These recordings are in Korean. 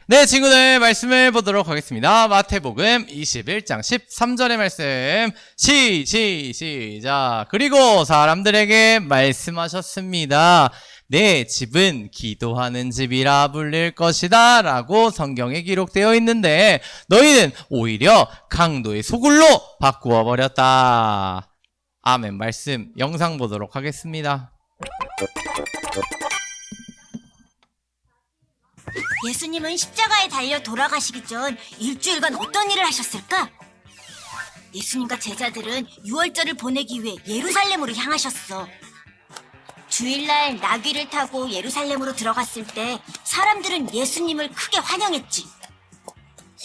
네, 친구들 말씀을 보도록 하겠습니다. 마태복음 21장 13절의 말씀 시작. 그리고 사람들에게 말씀하셨습니다. 내 집은 기도하는 집이라 불릴 것이다 라고 성경에 기록되어 있는데 너희는 오히려 강도의 소굴로 바꾸어 버렸다. 아멘. 말씀 영상 보도록 하겠습니다. 예수님은 십자가에 달려 돌아가시기 전 일주일간 어떤 일을 하셨을까? 예수님과 제자들은 유월절을 보내기 위해 예루살렘으로 향하셨어. 주일날 나귀를 타고 예루살렘으로 들어갔을 때 사람들은 예수님을 크게 환영했지.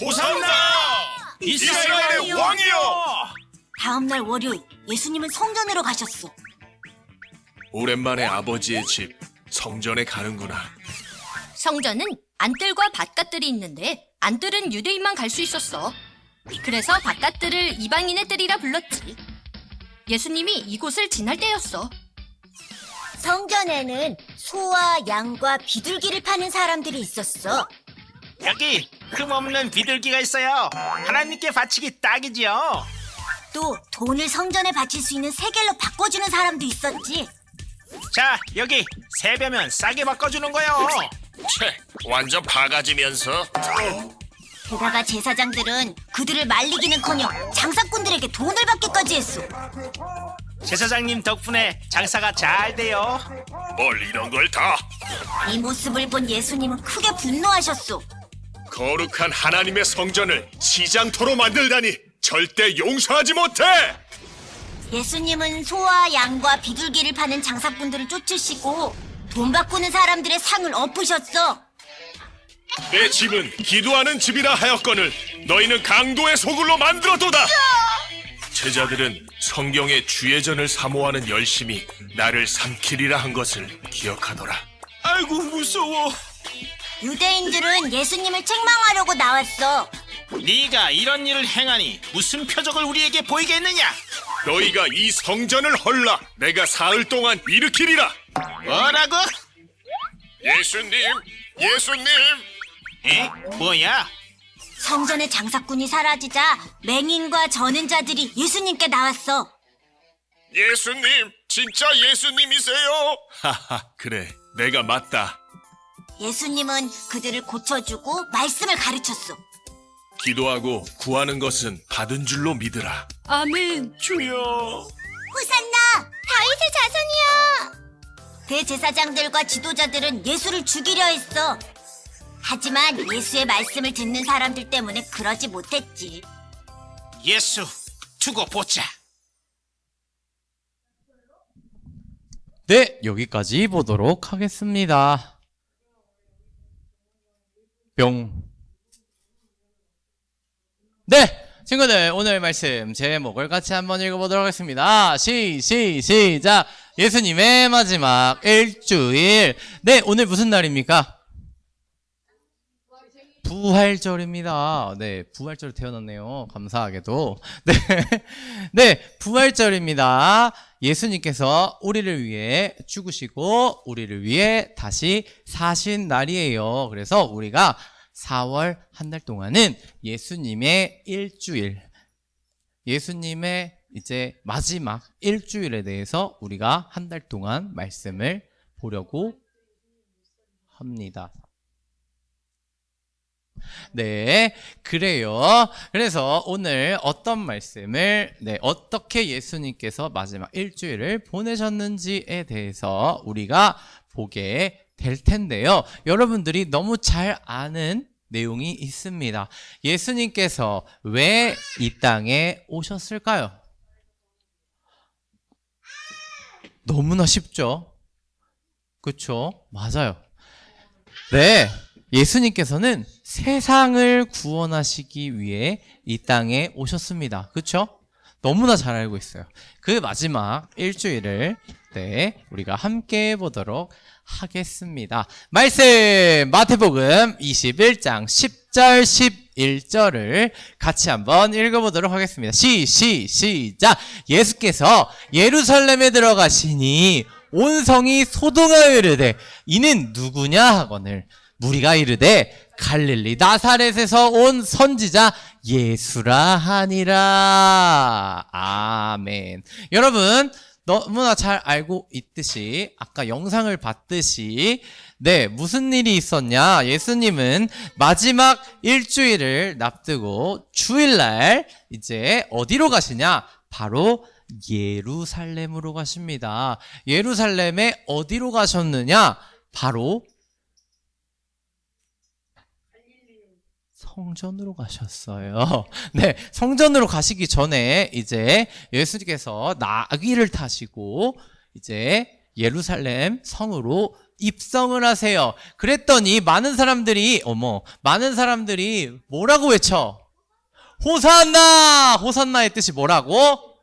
호산나! 이스라엘의 왕이여! 다음날 월요일 예수님은 성전으로 가셨어. 오랜만에 아버지의 집 성전에 가는구나. 성전은 안뜰과 밭갓들이 있는데 안뜰은 유대인만 갈 수 있었어. 그래서 밭갓들을 이방인의 뜰이라 불렀지. 예수님이 이곳을 지날 때였어. 성전에는 소와 양과 비둘기를 파는 사람들이 있었어. 여기 흠없는 비둘기가 있어요. 하나님께 바치기 딱이지요. 또 돈을 성전에 바칠 수 있는 세겔로 바꿔주는 사람도 있었지. 자, 여기 세 배면 싸게 바꿔주는 거요. 채, 완전 바가지면서. 게다가 제사장들은 그들을 말리기는커녕 장사꾼들에게 돈을 받기까지 했어. 제사장님 덕분에 장사가 잘 돼요. 뭘 이런 걸 다. 이 모습을 본 예수님은 크게 분노하셨어. 거룩한 하나님의 성전을 시장터로 만들다니 절대 용서하지 못해. 예수님은 소와 양과 비둘기를 파는 장사꾼들을 쫓으시고 돈 바꾸는 사람들의 상을 엎으셨어. 내 집은 기도하는 집이라 하였거늘 너희는 강도의 소굴로 만들어도다. 제자들은 성경의 주예전을 사모하는 열심이 나를 삼키리라 한 것을 기억하더라. 아이고 무서워. 유대인들은 예수님을 책망하려고 나왔어. 네가 이런 일을 행하니 무슨 표적을 우리에게 보이겠느냐? 너희가 이 성전을 헐라 내가 사흘 동안 일으키리라. 뭐라고? 예수님. 에? 뭐야? 성전의 장사꾼이 사라지자 맹인과 저는 자들이 예수님께 나왔어. 예수님, 진짜 예수님이세요? 하하, 그래, 내가 맞다. 예수님은 그들을 고쳐주고 말씀을 가르쳤어. 기도하고 구하는 것은 받은 줄로 믿으라. 아멘. 주여. 호산나! 다윗의 자손이여! 대제사장들과 지도자들은 예수를 죽이려 했어. 하지만 예수의 말씀을 듣는 사람들 때문에 그러지 못했지. 예수 두고 보자. 네, 여기까지 보도록 하겠습니다. 뿅. 네, 친구들 오늘 말씀 제목을 같이 한번 읽어보도록 하겠습니다. 시작. 예수님의 마지막 일주일. 네, 오늘 무슨 날입니까? 부활절입니다. 네, 부활절 태어났네요. 감사하게도. 네, 네, 부활절입니다. 예수님께서 우리를 위해 죽으시고 우리를 위해 다시 사신 날이에요. 그래서 우리가 4월 한 달 동안은 예수님의 일주일, 예수님의 이제 마지막 일주일에 대해서 우리가 한 달 동안 말씀을 보려고 합니다. 네, 그래요. 그래서 오늘 어떤 말씀을, 어떻게 예수님께서 마지막 일주일을 보내셨는지에 대해서 우리가 보게 될 텐데요. 여러분들이 너무 잘 아는 내용이 있습니다. 예수님께서 왜 이 땅에 오셨을까요? 너무나 쉽죠? 그쵸? 맞아요. 네, 예수님께서는 세상을 구원하시기 위해 이 땅에 오셨습니다. 그쵸? 너무나 잘 알고 있어요. 그 마지막 일주일을 우리가 함께 보도록 하겠습니다. 말씀 마태복음 21장 10절 11절을 같이 한번 읽어보도록 하겠습니다. 시작. 예수께서 예루살렘에 들어가시니 온 성이 소동하여 이르되 이는 누구냐 하거늘 무리가 이르되 갈릴리 나사렛에서 온 선지자 예수라 하니라. 아멘. 여러분 너무나 잘 알고 있듯이 아까 영상을 봤듯이 네, 무슨 일이 있었냐? 예수님은 마지막 일주일을 납두고 주일날 이제 어디로 가시냐? 바로 예루살렘으로 가십니다. 예루살렘에 어디로 가셨느냐? 바로 성전으로 가셨어요. 네, 성전으로 가시기 전에 이제 예수님께서 나귀를 타시고 이제 예루살렘 성으로 입성을 하세요. 그랬더니 많은 사람들이 뭐라고 외쳐? 호산나! 호산나의 뜻이 뭐라고?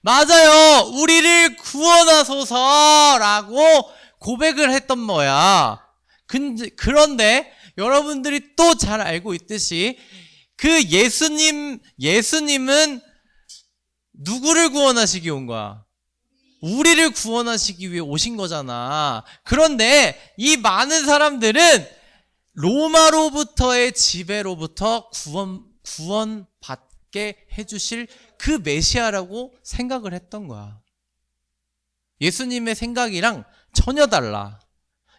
맞아요. 우리를 구원하소서라고 고백을 했던 거야. 그런데 여러분들이 또 잘 알고 있듯이 그 예수님은 누구를 구원하시기 온 거야? 우리를 구원하시기 위해 오신 거잖아. 그런데 이 많은 사람들은 로마로부터의 지배로부터 구원받게 해주실 그 메시아라고 생각을 했던 거야. 예수님의 생각이랑 전혀 달라.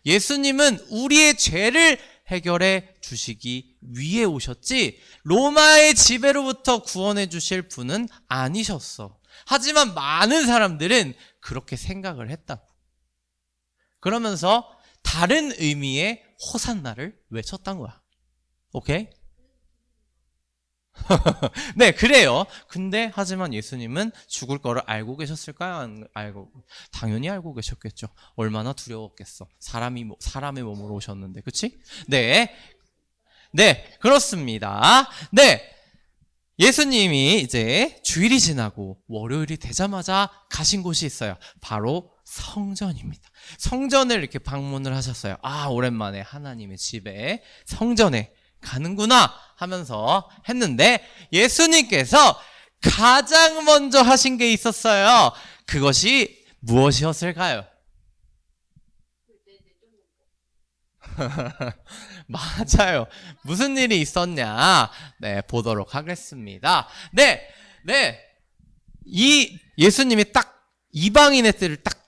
예수님은 우리의 죄를 해결해 주시기 위해 오셨지 로마의 지배로부터 구원해 주실 분은 아니셨어. 하지만 많은 사람들은 그렇게 생각을 했다고. 그러면서 다른 의미의 호산나를 외쳤던 거야. 오케이? 네, 그래요. 근데 하지만 예수님은 죽을 거를 알고 계셨을까요? 안 알고? 당연히 알고 계셨겠죠. 얼마나 두려웠겠어. 사람의 몸으로 오셨는데, 그치? 네, 그렇습니다. 네, 예수님이 이제 주일이 지나고 월요일이 되자마자 가신 곳이 있어요. 바로 성전입니다. 성전을 이렇게 방문을 하셨어요. 아, 오랜만에 하나님의 집에 성전에 가는구나 하면서 했는데 예수님께서 가장 먼저 하신 게 있었어요. 그것이 무엇이었을까요? 맞아요. 무슨 일이 있었냐? 네, 보도록 하겠습니다. 네. 이 예수님이 딱 이방인의 때를 딱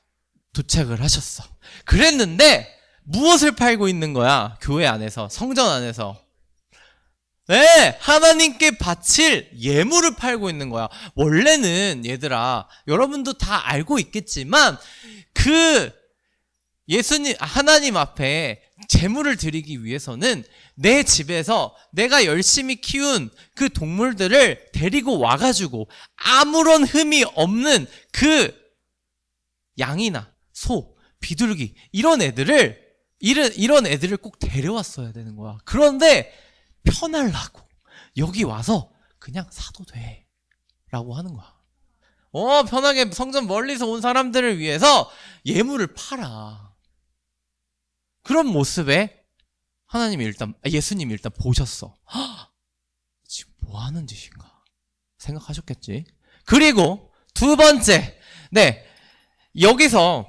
도착을 하셨어. 그랬는데 무엇을 팔고 있는 거야? 교회 안에서, 성전 안에서. 네, 하나님께 바칠 예물을 팔고 있는 거야. 원래는 얘들아, 여러분도 다 알고 있겠지만 그 하나님 앞에 제물을 드리기 위해서는 내 집에서 내가 열심히 키운 그 동물들을 데리고 와가지고 아무런 흠이 없는 그 양이나 소, 비둘기 이런 애들을 꼭 데려왔어야 되는 거야. 그런데 편하려고 여기 와서 그냥 사도 돼 라고 하는 거야. 편하게 성전 멀리서 온 사람들을 위해서 예물을 팔아. 그런 모습에 예수님이 일단 보셨어. 지금 뭐 하는 짓인가 생각하셨겠지. 그리고 두 번째, 네, 여기서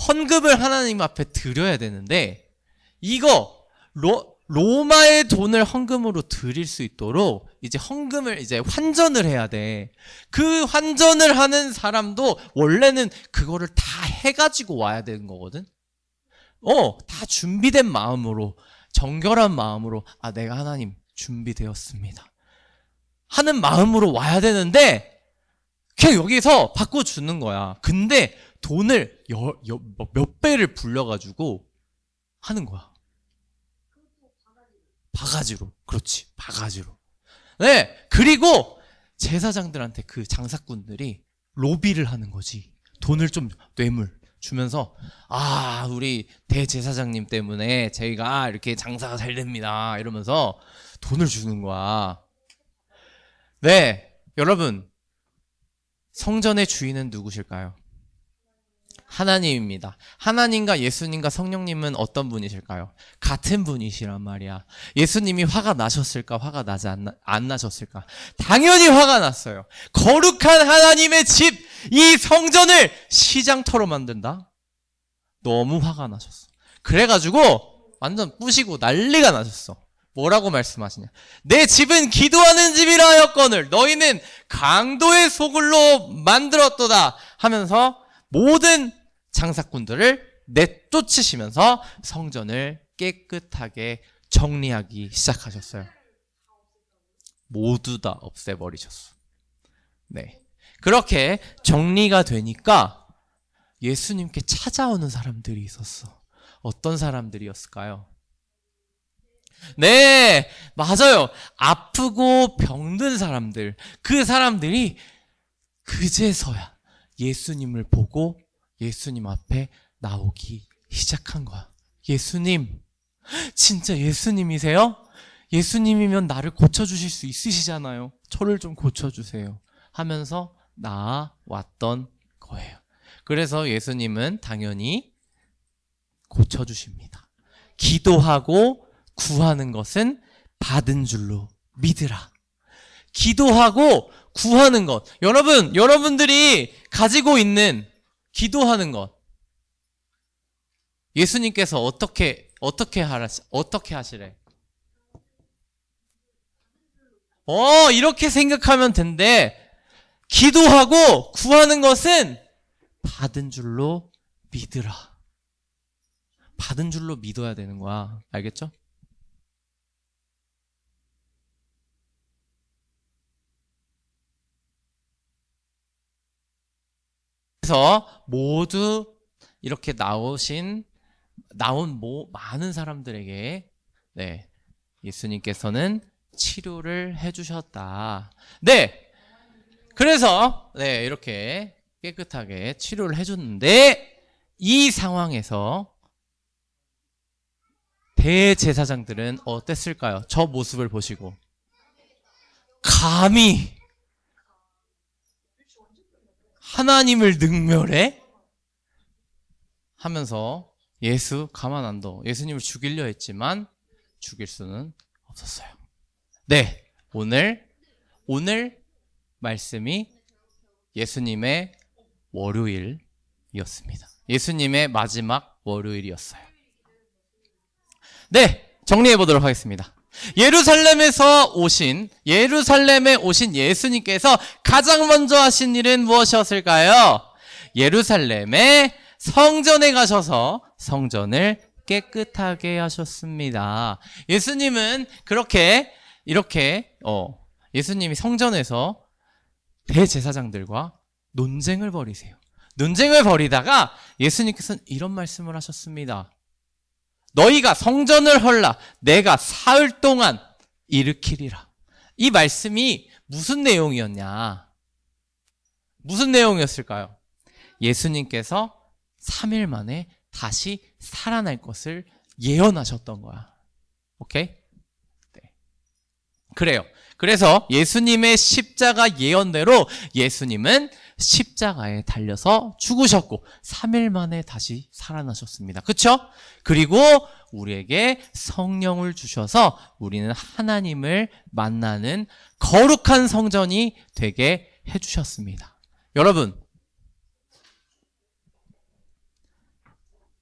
헌금을 하나님 앞에 드려야 되는데 이거 로마의 돈을 헌금으로 드릴 수 있도록 이제 헌금을 이제 환전을 해야 돼. 그 환전을 하는 사람도 원래는 그거를 다 해가지고 와야 되는 거거든. 다 준비된 마음으로, 정결한 마음으로, 내가 하나님 준비되었습니다 하는 마음으로 와야 되는데 그냥 여기서 바꿔주는 거야. 근데 돈을 몇 배를 불려가지고 하는 거야. 바가지로. 그렇지, 바가지로. 네, 그리고 제사장들한테 그 장사꾼들이 로비를 하는 거지. 돈을 좀 뇌물 주면서 우리 대제사장님 때문에 저희가 이렇게 장사가 잘 됩니다 이러면서 돈을 주는 거야. 네, 여러분, 성전의 주인은 누구실까요? 하나님입니다. 하나님과 예수님과 성령님은 어떤 분이실까요? 같은 분이시란 말이야. 예수님이 화가 나셨을까? 화가 나지 안 나셨을까? 당연히 화가 났어요. 거룩한 하나님의 집, 이 성전을 시장터로 만든다? 너무 화가 나셨어. 그래가지고 완전 부시고 난리가 나셨어. 뭐라고 말씀하시냐? 내 집은 기도하는 집이라 하였거늘 너희는 강도의 소굴로 만들었도다 하면서 모든 장사꾼들을 내쫓으시면서 성전을 깨끗하게 정리하기 시작하셨어요. 모두 다 없애버리셨어. 네. 그렇게 정리가 되니까 예수님께 찾아오는 사람들이 있었어. 어떤 사람들이었을까요? 네, 맞아요. 아프고 병든 사람들. 그 사람들이 그제서야 예수님을 보고 예수님 앞에 나오기 시작한 거야. 예수님, 진짜 예수님이세요? 예수님이면 나를 고쳐주실 수 있으시잖아요. 저를 좀 고쳐주세요. 하면서 나아왔던 거예요. 그래서 예수님은 당연히 고쳐주십니다. 기도하고 구하는 것은 받은 줄로 믿으라. 기도하고 구하는 것. 여러분들이 가지고 있는 기도하는 것. 예수님께서 어떻게 하시래? 이렇게 생각하면 된대. 기도하고 구하는 것은 받은 줄로 믿으라. 받은 줄로 믿어야 되는 거야. 알겠죠? 그래서 모두 이렇게 나온 많은 사람들에게 네, 예수님께서는 치료를 해주셨다. 네, 그래서 네, 이렇게 깨끗하게 치료를 해줬는데 이 상황에서 대제사장들은 어땠을까요? 저 모습을 보시고 감히 하나님을 능멸해? 하면서 예수 가만 안 둬. 예수님을 죽이려 했지만 죽일 수는 없었어요. 네, 오늘 말씀이 예수님의 월요일이었습니다. 예수님의 마지막 월요일이었어요. 네, 정리해 보도록 하겠습니다. 예루살렘에 오신 예수님께서 가장 먼저 하신 일은 무엇이었을까요? 예루살렘의 성전에 가셔서 성전을 깨끗하게 하셨습니다. 예수님은 예수님이 성전에서 대제사장들과 논쟁을 벌이세요. 논쟁을 벌이다가 예수님께서는 이런 말씀을 하셨습니다. 너희가 성전을 헐라 내가 사흘 동안 일으키리라. 이 말씀이 무슨 내용이었냐? 무슨 내용이었을까요? 예수님께서 3일 만에 다시 살아날 것을 예언하셨던 거야. 오케이? 네. 그래요. 그래서 예수님의 십자가 예언대로 예수님은 십자가에 달려서 죽으셨고 3일 만에 다시 살아나셨습니다. 그렇죠? 그리고 우리에게 성령을 주셔서 우리는 하나님을 만나는 거룩한 성전이 되게 해주셨습니다. 여러분,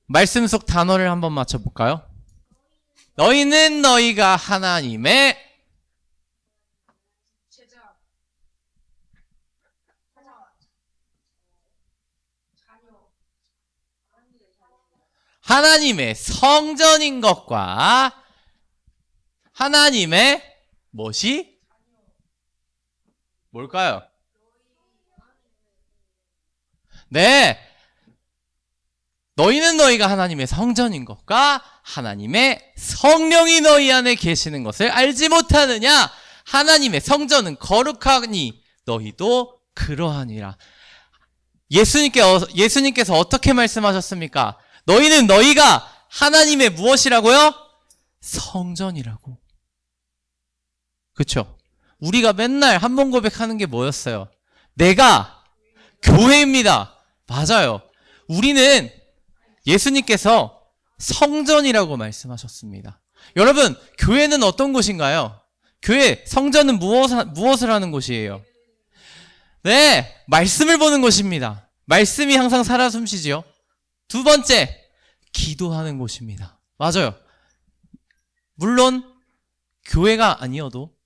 말씀 속 단어를 한번 맞춰볼까요? 너희는 너희가 하나님의 성전인 것과 하나님의 무엇이? 뭘까요? 네. 너희는 너희가 하나님의 성전인 것과 하나님의 성령이 너희 안에 계시는 것을 알지 못하느냐? 하나님의 성전은 거룩하니 너희도 그러하니라. 예수님께서 어떻게 말씀하셨습니까? 너희는 너희가 하나님의 무엇이라고요? 성전이라고. 그렇죠? 우리가 맨날 한 번 고백하는 게 뭐였어요? 내가 교회입니다. 맞아요. 우리는 예수님께서 성전이라고 말씀하셨습니다. 여러분, 교회는 어떤 곳인가요? 교회, 성전은 무엇을 하는 곳이에요? 네, 말씀을 보는 곳입니다. 말씀이 항상 살아 숨쉬지요. 두 번째, 기도하는 곳입니다. 맞아요. 물론 교회가 아니어도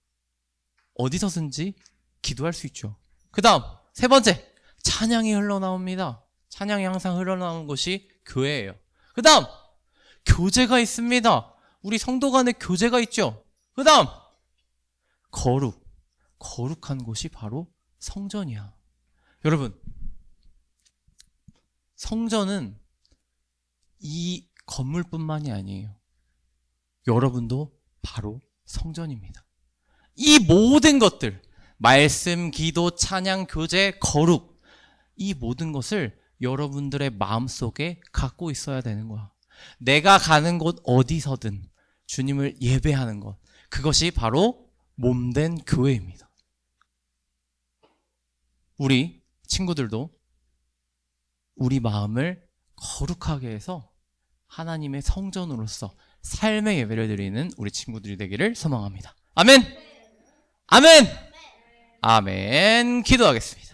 어디서든지 기도할 수 있죠. 그 다음 세 번째, 찬양이 흘러나옵니다. 찬양이 항상 흘러나오는 곳이 교회예요. 그 다음 교제가 있습니다. 우리 성도 간에 교제가 있죠. 그 다음 거룩한 곳이 바로 성전이야. 여러분, 성전은 이 건물뿐만이 아니에요. 여러분도 바로 성전입니다. 이 모든 것들, 말씀, 기도, 찬양, 교제, 거룩, 이 모든 것을 여러분들의 마음속에 갖고 있어야 되는 거야. 내가 가는 곳 어디서든 주님을 예배하는 것, 그것이 바로 몸된 교회입니다. 우리 친구들도 우리 마음을 거룩하게 해서 하나님의 성전으로서 삶의 예배를 드리는 우리 친구들이 되기를 소망합니다. 아멘! 아멘! 아멘! 기도하겠습니다.